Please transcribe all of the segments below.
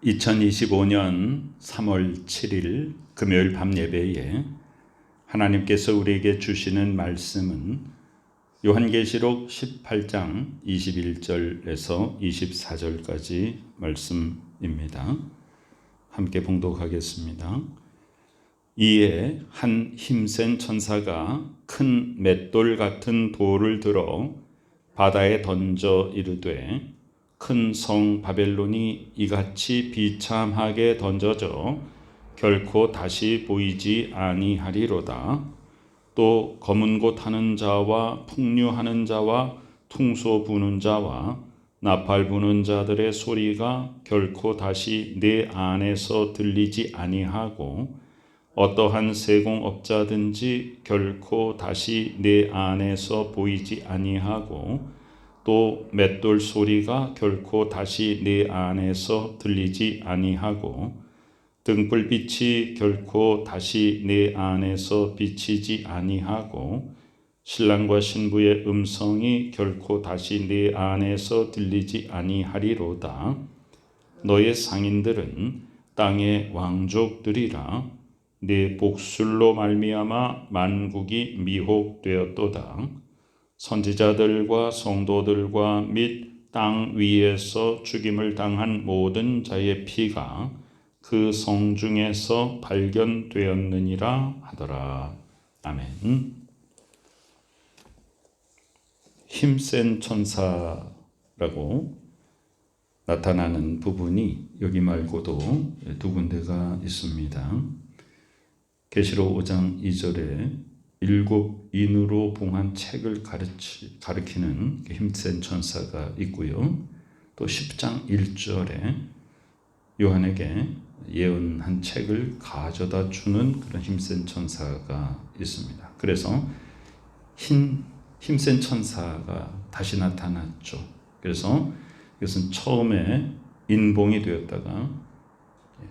2025년 3월 7일 금요일 밤 예배에 하나님께서 우리에게 주시는 말씀은 요한계시록 18장 21절에서 24절까지 말씀입니다. 함께 봉독하겠습니다. 이에 한 힘센 천사가 큰 맷돌 같은 돌을 들어 바다에 던져 이르되 큰 성 바벨론이 이같이 비참하게 던져져 결코 다시 보이지 아니하리로다. 또 검은 곳 하는 자와 풍류하는 자와 퉁소 부는 자와 나팔 부는 자들의 소리가 결코 다시 내 안에서 들리지 아니하고 어떠한 세공업자든지 결코 다시 내 안에서 보이지 아니하고 또 맷돌 소리가 결코 다시 내 안에서 들리지 아니하고 등불빛이 결코 다시 내 안에서 비치지 아니하고 신랑과 신부의 음성이 결코 다시 내 안에서 들리지 아니하리로다. 너의 상인들은 땅의 왕족들이라. 네 복술로 말미암아 만국이 미혹되었도다. 선지자들과 성도들과 및 땅 위에서 죽임을 당한 모든 자의 피가 그 성 중에서 발견되었느니라 하더라. 아멘. 힘센 천사라고 나타나는 부분이 여기 말고도 두 군데가 있습니다. 계시록 5장 2절에 일곱 인으로 봉한 책을 가리키는 힘센 천사가 있고요. 또 10장 1절에 요한에게 예언한 책을 가져다 주는 그런 힘센 천사가 있습니다. 그래서 힘센 천사가 다시 나타났죠. 그래서 이것은 처음에 인봉이 되었다가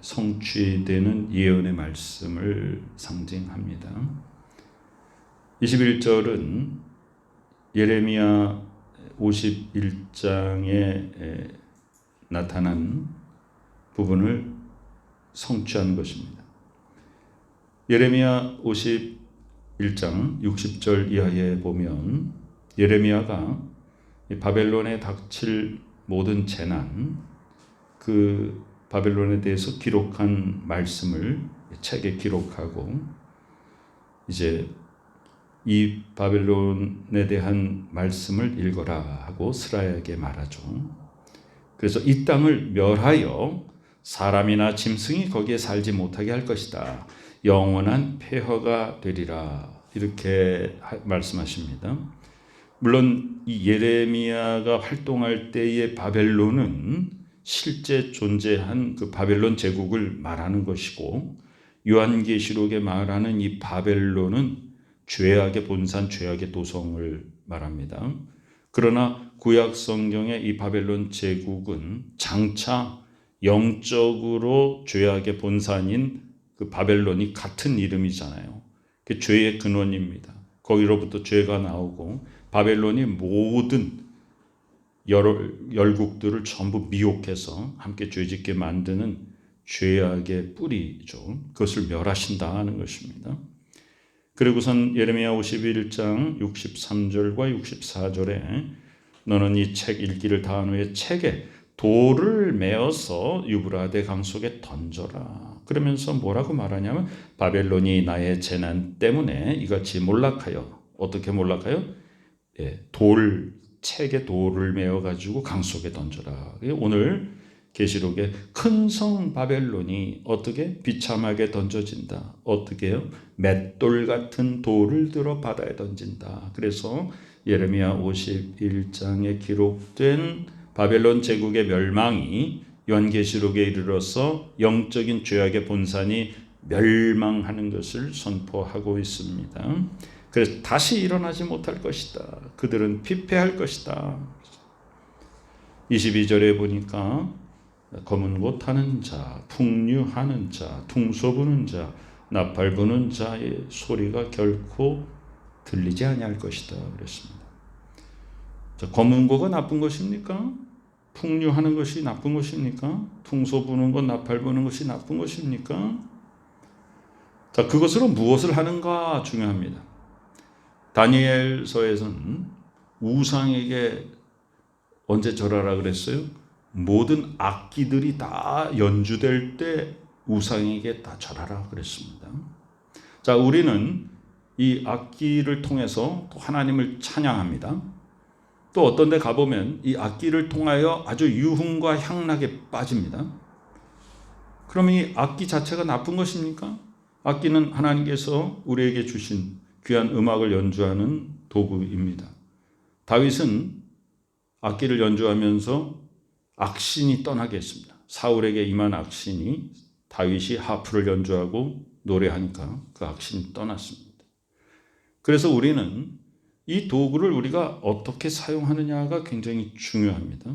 성취되는 예언의 말씀을 상징합니다. 21절은 예레미야 51장에 나타난 부분을 성취한 것입니다. 예레미야 51장 60절 이하에 보면 예레미야가 바벨론에 닥칠 모든 재난, 그 바벨론에 대해서 기록한 말씀을 책에 기록하고 이제 이 바벨론에 대한 말씀을 읽어라 하고 스라야에게 말하죠. 그래서 이 땅을 멸하여 사람이나 짐승이 거기에 살지 못하게 할 것이다. 영원한 폐허가 되리라. 이렇게 말씀하십니다. 물론 이 예레미야가 활동할 때의 바벨론은 실제 존재한 그 바벨론 제국을 말하는 것이고 요한계시록에 말하는 이 바벨론은 죄악의 본산, 죄악의 도성을 말합니다. 그러나 구약 성경의 이 바벨론 제국은 장차 영적으로 죄악의 본산인 그 바벨론이 같은 이름이잖아요. 그 죄의 근원입니다. 거기로부터 죄가 나오고 바벨론이 모든 열국들을 전부 미혹해서 함께 죄짓게 만드는 죄악의 뿌리죠. 그것을 멸하신다 는 것입니다. 그리고선 예레미야 51장 63절과 64절에 너는 이 책 읽기를 다한 후에 책에 돌을 메어서 유브라데 강 속에 던져라. 그러면서 뭐라고 말하냐면 바벨론이 나의 재난 때문에 이같이 몰락하여, 어떻게 몰락하여? 책에 돌을 메어가지고 강 속에 던져라. 오늘 계시록에 큰 성 바벨론이 어떻게 비참하게 던져진다. 어떻게요? 맷돌 같은 돌을 들어 바다에 던진다. 그래서 예레미야 51장에 기록된 바벨론 제국의 멸망이 요한계시록에 이르러서 영적인 죄악의 본산이 멸망하는 것을 선포하고 있습니다. 그래서 다시 일어나지 못할 것이다. 그들은 피폐할 것이다. 22절에 보니까 검은 곳 하는 자, 풍류하는 자, 퉁소 부는 자, 나팔 부는 자의 소리가 결코 들리지 아니할 것이다 그랬습니다. 자, 검은 고가 나쁜 것입니까? 풍류하는 것이 나쁜 것입니까? 퉁소 부는 것, 나팔 부는 것이 나쁜 것입니까? 자, 그것으로 무엇을 하는가 중요합니다. 다니엘서에서는 우상에게 언제 절하라 그랬어요? 모든 악기들이 다 연주될 때 우상에게 다 절하라 그랬습니다. 자, 우리는 이 악기를 통해서 또 하나님을 찬양합니다. 또 어떤 데 가보면 이 악기를 통하여 아주 유흥과 향락에 빠집니다. 그러면 이 악기 자체가 나쁜 것입니까? 악기는 하나님께서 우리에게 주신 귀한 음악을 연주하는 도구입니다. 다윗은 악기를 연주하면서 악신이 떠나게 했습니다. 사울에게 임한 악신이 다윗이 하프를 연주하고 노래하니까 그 악신이 떠났습니다. 그래서 우리는 이 도구를 우리가 어떻게 사용하느냐가 굉장히 중요합니다.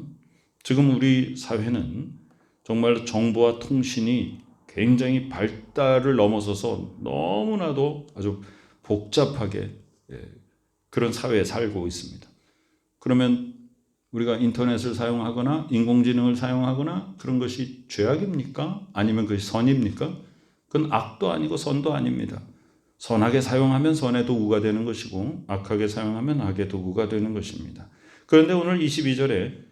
지금 우리 사회는 정말 정보와 통신이 굉장히 발달을 넘어서서 너무나도 아주 복잡하게 그런 사회에 살고 있습니다. 그러면 우리가 인터넷을 사용하거나 인공지능을 사용하거나 그런 것이 죄악입니까? 아니면 그것이 선입니까? 그건 악도 아니고 선도 아닙니다. 선하게 사용하면 선의 도구가 되는 것이고 악하게 사용하면 악의 도구가 되는 것입니다. 그런데 오늘 22절에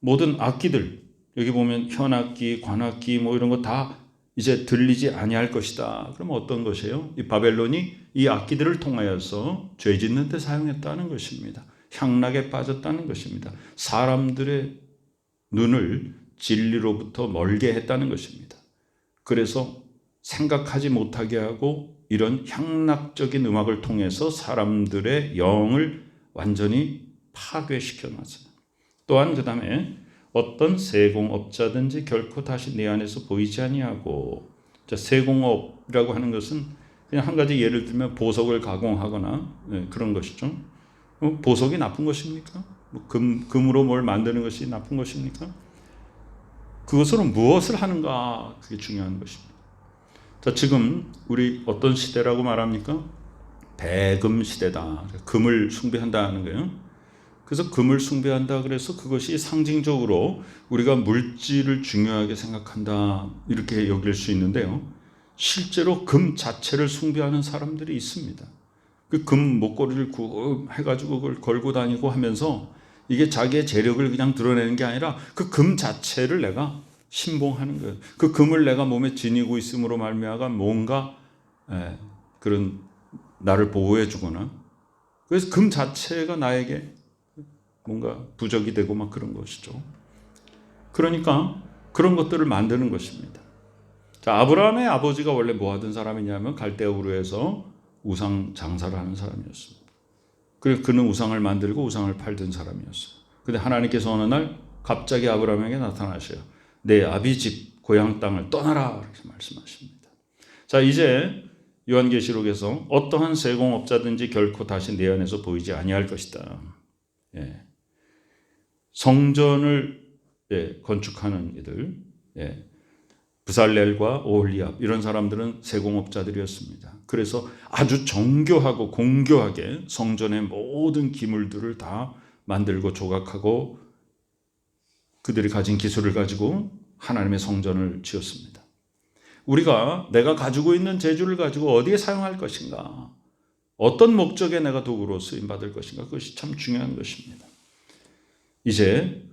모든 악기들, 여기 보면 현악기, 관악기 뭐 이런 거 다 이제 들리지 아니할 것이다. 그럼 어떤 것이에요? 이 바벨론이 이 악기들을 통하여서 죄 짓는 데 사용했다는 것입니다. 향락에 빠졌다는 것입니다. 사람들의 눈을 진리로부터 멀게 했다는 것입니다. 그래서 생각하지 못하게 하고 이런 향락적인 음악을 통해서 사람들의 영을 완전히 파괴시켜 놨어요. 또한 그 다음에 어떤 세공업자든지 결코 다시 내 안에서 보이지 아니하고, 세공업이라고 하는 것은 그냥 한 가지 예를 들면 보석을 가공하거나 그런 것이죠. 보석이 나쁜 것입니까? 금으로 뭘 만드는 것이 나쁜 것입니까? 그것으로 무엇을 하는가, 그게 중요한 것입니다. 자, 지금 우리 어떤 시대라고 말합니까? 배금 시대다. 금을 숭배한다는 거예요. 그래서 금을 숭배한다 그래서 그것이 상징적으로 우리가 물질을 중요하게 생각한다 이렇게 여길 수 있는데요. 실제로 금 자체를 숭배하는 사람들이 있습니다. 그 금 목걸이를 해가지고 그걸 걸고 다니고 하면서 이게 자기의 재력을 그냥 드러내는 게 아니라 그 금 자체를 내가 신봉하는 거예요. 그 금을 내가 몸에 지니고 있음으로 말미암아 뭔가 그런 나를 보호해 주거나, 그래서 금 자체가 나에게 뭔가 부적이 되고 막 그런 것이죠. 그러니까 그런 것들을 만드는 것입니다. 자, 아브라함의 아버지가 원래 뭐 하던 사람이냐면 갈대아 우르에서 우상 장사를 하는 사람이었습니다. 그래서 그는 우상을 만들고 우상을 팔던 사람이었어요. 근데 하나님께서 어느 날 갑자기 아브라함에게 나타나셔요. 내 아비 집 고향 땅을 떠나라 이렇게 말씀하십니다. 자, 이제 요한계시록에서 어떠한 세공업자든지 결코 다시 내 안에서 보이지 아니할 것이다. 성전을 건축하는 이들, 브살렐과 오홀리압 이런 사람들은 세공업자들이었습니다. 그래서 아주 정교하고 공교하게 성전의 모든 기물들을 다 만들고 조각하고 그들이 가진 기술을 가지고 하나님의 성전을 지었습니다. 우리가 내가 가지고 있는 재주를 가지고 어디에 사용할 것인가, 어떤 목적에 내가 도구로 쓰임받을 것인가, 그것이 참 중요한 것입니다. 이제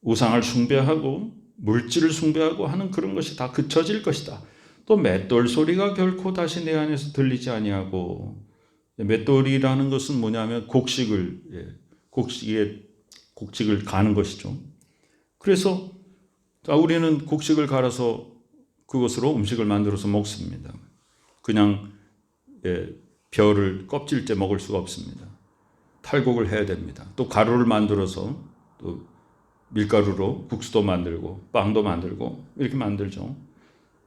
우상을 숭배하고 물질을 숭배하고 하는 그런 것이 다 그쳐질 것이다. 또 맷돌 소리가 결코 다시 내 안에서 들리지 아니하고, 맷돌이라는 것은 뭐냐면 곡식을 가는 것이죠. 그래서 우리는 곡식을 갈아서 그것으로 음식을 만들어서 먹습니다. 그냥 벼를 껍질째 먹을 수가 없습니다. 탈곡을 해야 됩니다. 또 가루를 만들어서 또 밀가루로 국수도 만들고 빵도 만들고 이렇게 만들죠.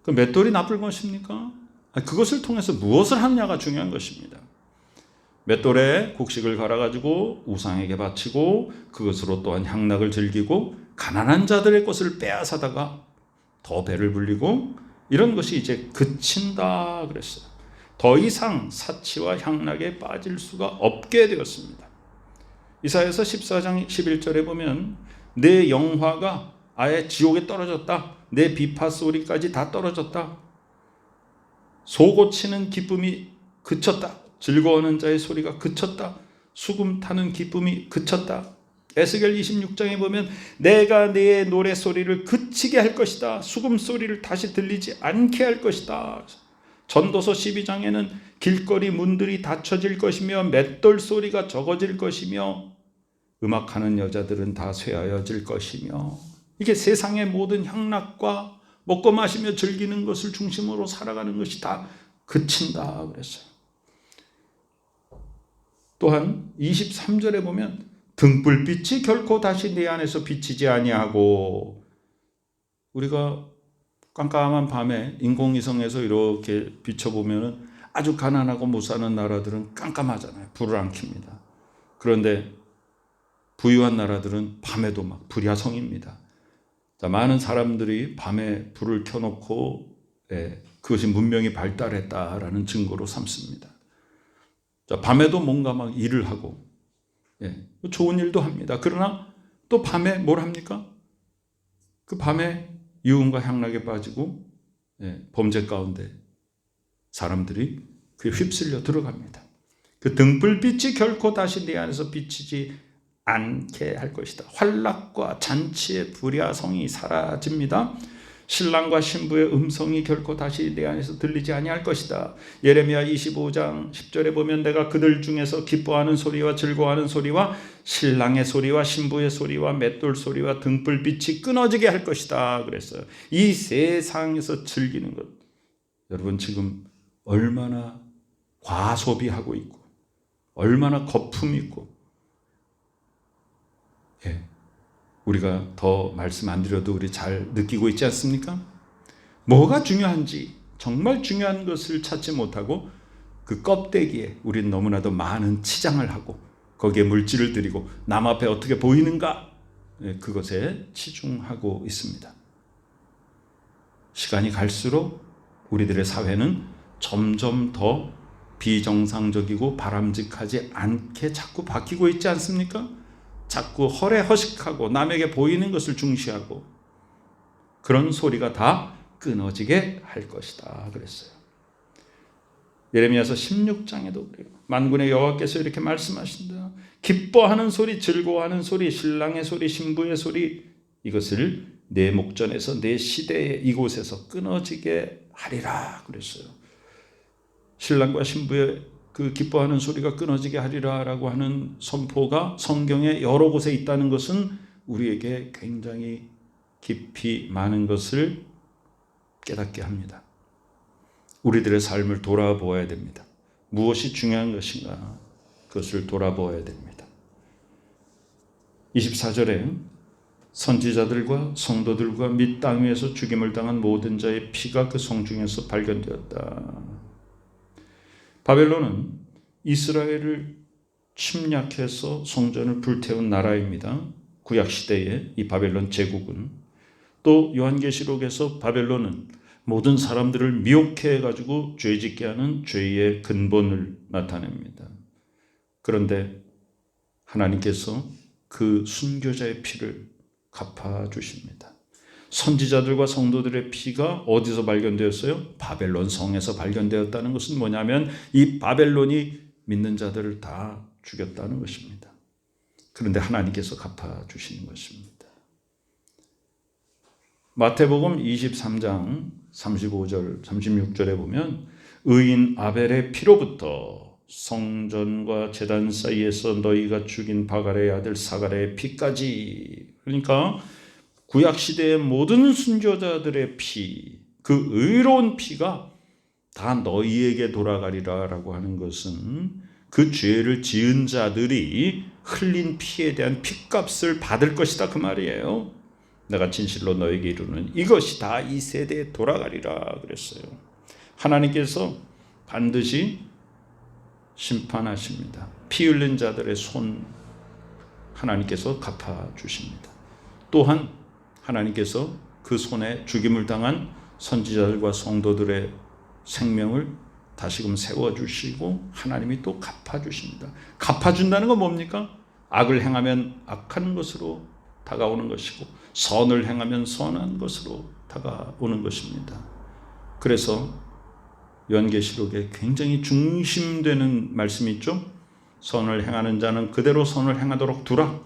그 맷돌이 나쁠 것입니까? 그것을 통해서 무엇을 하느냐가 중요한 것입니다. 맷돌에 곡식을 갈아가지고 우상에게 바치고 그것으로 또한 향락을 즐기고 가난한 자들의 것을 빼앗아다가 더 배를 불리고 이런 것이 이제 그친다 그랬어요. 더 이상 사치와 향락에 빠질 수가 없게 되었습니다. 이사야서 14장 11절에 보면 내 영화가 아예 지옥에 떨어졌다. 내 비파 소리까지 다 떨어졌다. 소 고치는 기쁨이 그쳤다. 즐거워하는 자의 소리가 그쳤다. 수금 타는 기쁨이 그쳤다. 에스겔 26장에 보면 내가 내 노래 소리를 그치게 할 것이다. 수금 소리를 다시 들리지 않게 할 것이다. 전도서 12장에는 길거리 문들이 닫혀질 것이며 맷돌 소리가 적어질 것이며 음악하는 여자들은 다 쇠하여질 것이며, 이게 세상의 모든 향락과 먹고 마시며 즐기는 것을 중심으로 살아가는 것이 다 그친다 그랬어요. 또한 23절에 보면 등불빛이 결코 다시 내 안에서 비치지 아니하고, 우리가 깜깜한 밤에 인공위성에서 이렇게 비춰보면 아주 가난하고 못 사는 나라들은 깜깜하잖아요. 불을 안 켭니다. 그런데 부유한 나라들은 밤에도 막 불야성입니다. 자, 많은 사람들이 밤에 불을 켜놓고 그것이 문명이 발달했다라는 증거로 삼습니다. 자, 밤에도 뭔가 막 일을 하고 좋은 일도 합니다. 그러나 또 밤에 뭘 합니까? 그 밤에 유흥과 향락에 빠지고 범죄 가운데 사람들이 그에 휩쓸려 들어갑니다. 그 등불빛이 결코 다시 내 안에서 비치지 않게 할 것이다. 환락과 잔치의 불야성이 사라집니다. 신랑과 신부의 음성이 결코 다시 내 안에서 들리지 아니할 것이다. 예레미야 25장 10절에 보면 내가 그들 중에서 기뻐하는 소리와 즐거워하는 소리와 신랑의 소리와 신부의 소리와 맷돌 소리와 등불빛이 끊어지게 할 것이다 그랬어요. 이 세상에서 즐기는 것, 여러분 지금 얼마나 과소비하고 있고 얼마나 거품이 있고, 우리가 더 말씀 안 드려도 우리 잘 느끼고 있지 않습니까? 뭐가 중요한지 정말 중요한 것을 찾지 못하고 그 껍데기에 우리는 너무나도 많은 치장을 하고 거기에 물질을 들이고 남 앞에 어떻게 보이는가, 그것에 치중하고 있습니다. 시간이 갈수록 우리들의 사회는 점점 더 비정상적이고 바람직하지 않게 자꾸 바뀌고 있지 않습니까? 자꾸 허례허식하고 남에게 보이는 것을 중시하고, 그런 소리가 다 끊어지게 할 것이다 그랬어요. 예레미야서 16장에도 그래요. 만군의 여호와께서 이렇게 말씀하신다. 기뻐하는 소리, 즐거워하는 소리, 신랑의 소리, 신부의 소리, 이것을 내 목전에서 내 시대의 이곳에서 끊어지게 하리라 그랬어요. 신랑과 신부의 그 기뻐하는 소리가 끊어지게 하리라라고 하는 선포가 성경에 여러 곳에 있다는 것은 우리에게 굉장히 깊이 많은 것을 깨닫게 합니다. 우리들의 삶을 돌아보아야 됩니다. 무엇이 중요한 것인가, 그것을 돌아보아야 됩니다. 24절에 선지자들과 성도들과 및 땅 위에서 죽임을 당한 모든 자의 피가 그 성중에서 발견되었다. 바벨론은 이스라엘을 침략해서 성전을 불태운 나라입니다. 구약시대의 이 바벨론 제국은, 또 요한계시록에서 바벨론은 모든 사람들을 미혹해 가지고 죄짓게 하는 죄의 근본을 나타냅니다. 그런데 하나님께서 그 순교자의 피를 갚아주십니다. 선지자들과 성도들의 피가 어디서 발견되었어요? 바벨론 성에서 발견되었다는 것은 뭐냐면 이 바벨론이 믿는 자들을 다 죽였다는 것입니다. 그런데 하나님께서 갚아주시는 것입니다. 마태복음 23장 35절 36절에 보면 의인 아벨의 피로부터 성전과 제단 사이에서 너희가 죽인 바갈의 아들 사갈의 피까지, 그러니까 구약시대의 모든 순교자들의 피, 그 의로운 피가 다 너희에게 돌아가리라 라고 하는 것은 그 죄를 지은 자들이 흘린 피에 대한 핏값을 받을 것이다 그 말이에요. 내가 진실로 너에게 이루는 이것이 다 이 세대에 돌아가리라 그랬어요. 하나님께서 반드시 심판하십니다. 피 흘린 자들의 손 하나님께서 갚아주십니다. 또한 하나님께서 그 손에 죽임을 당한 선지자들과 성도들의 생명을 다시금 세워주시고 하나님이 또 갚아주십니다. 갚아준다는 건 뭡니까? 악을 행하면 악한 것으로 다가오는 것이고 선을 행하면 선한 것으로 다가오는 것입니다. 그래서 요한계시록에 굉장히 중심되는 말씀이 있죠. 선을 행하는 자는 그대로 선을 행하도록 두라.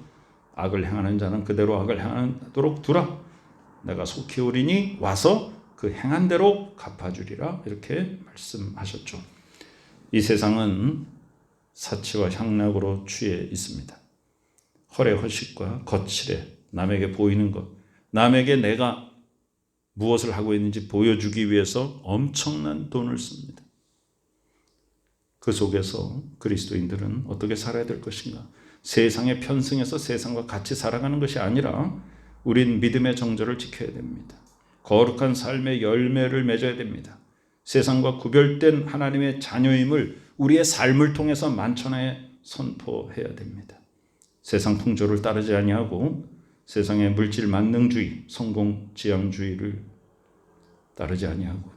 악을 행하는 자는 그대로 악을 행하도록 두라. 내가 속히 오리니 와서 그 행한 대로 갚아주리라. 이렇게 말씀하셨죠. 이 세상은 사치와 향락으로 취해 있습니다. 헐의 허식과 거칠에 남에게 보이는 것, 남에게 내가 무엇을 하고 있는지 보여주기 위해서 엄청난 돈을 씁니다. 그 속에서 그리스도인들은 어떻게 살아야 될 것인가? 세상에 편승해서 세상과 같이 살아가는 것이 아니라 우린 믿음의 정절을 지켜야 됩니다. 거룩한 삶의 열매를 맺어야 됩니다. 세상과 구별된 하나님의 자녀임을 우리의 삶을 통해서 만천하에 선포해야 됩니다. 세상 풍조를 따르지 아니하고 세상의 물질 만능주의, 성공 지향주의를 따르지 아니하고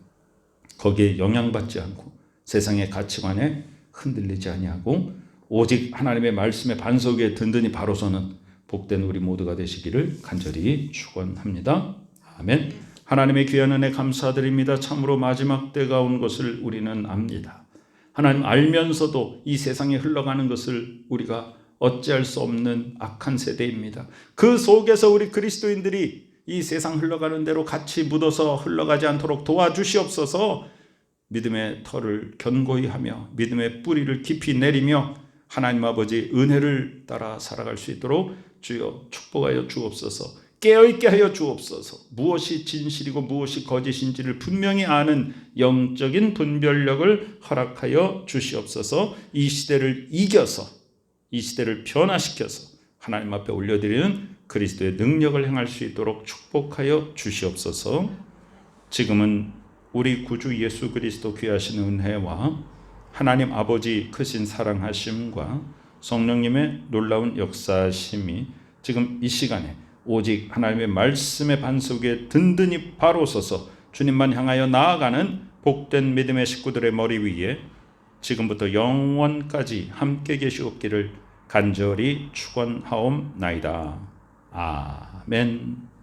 거기에 영향받지 않고 세상의 가치관에 흔들리지 아니하고 오직 하나님의 말씀의 반석 위에 든든히 바로 서는 복된 우리 모두가 되시기를 간절히 축원합니다. 아멘. 하나님의 귀한 은혜 감사드립니다. 참으로 마지막 때가 온 것을 우리는 압니다. 하나님 알면서도 이 세상에 흘러가는 것을 우리가 어찌할 수 없는 악한 세대입니다. 그 속에서 우리 그리스도인들이 이 세상 흘러가는 대로 같이 묻어서 흘러가지 않도록 도와주시옵소서. 믿음의 털을 견고히 하며 믿음의 뿌리를 깊이 내리며 하나님 아버지 은혜를 따라 살아갈 수 있도록 주여 축복하여 주옵소서. 깨어있게 하여 주옵소서. 무엇이 진실이고 무엇이 거짓인지를 분명히 아는 영적인 분별력을 허락하여 주시옵소서. 이 시대를 이겨서 이 시대를 변화시켜서 하나님 앞에 올려드리는 그리스도의 능력을 행할 수 있도록 축복하여 주시옵소서. 지금은 우리 구주 예수 그리스도 귀하신 은혜와 하나님 아버지 크신 사랑하심과 성령님의 놀라운 역사심이 지금 이 시간에 오직 하나님의 말씀의 반석 위에 든든히 바로 서서 주님만 향하여 나아가는 복된 믿음의 식구들의 머리 위에 지금부터 영원까지 함께 계시옵기를 간절히 축원하옵나이다. 아멘.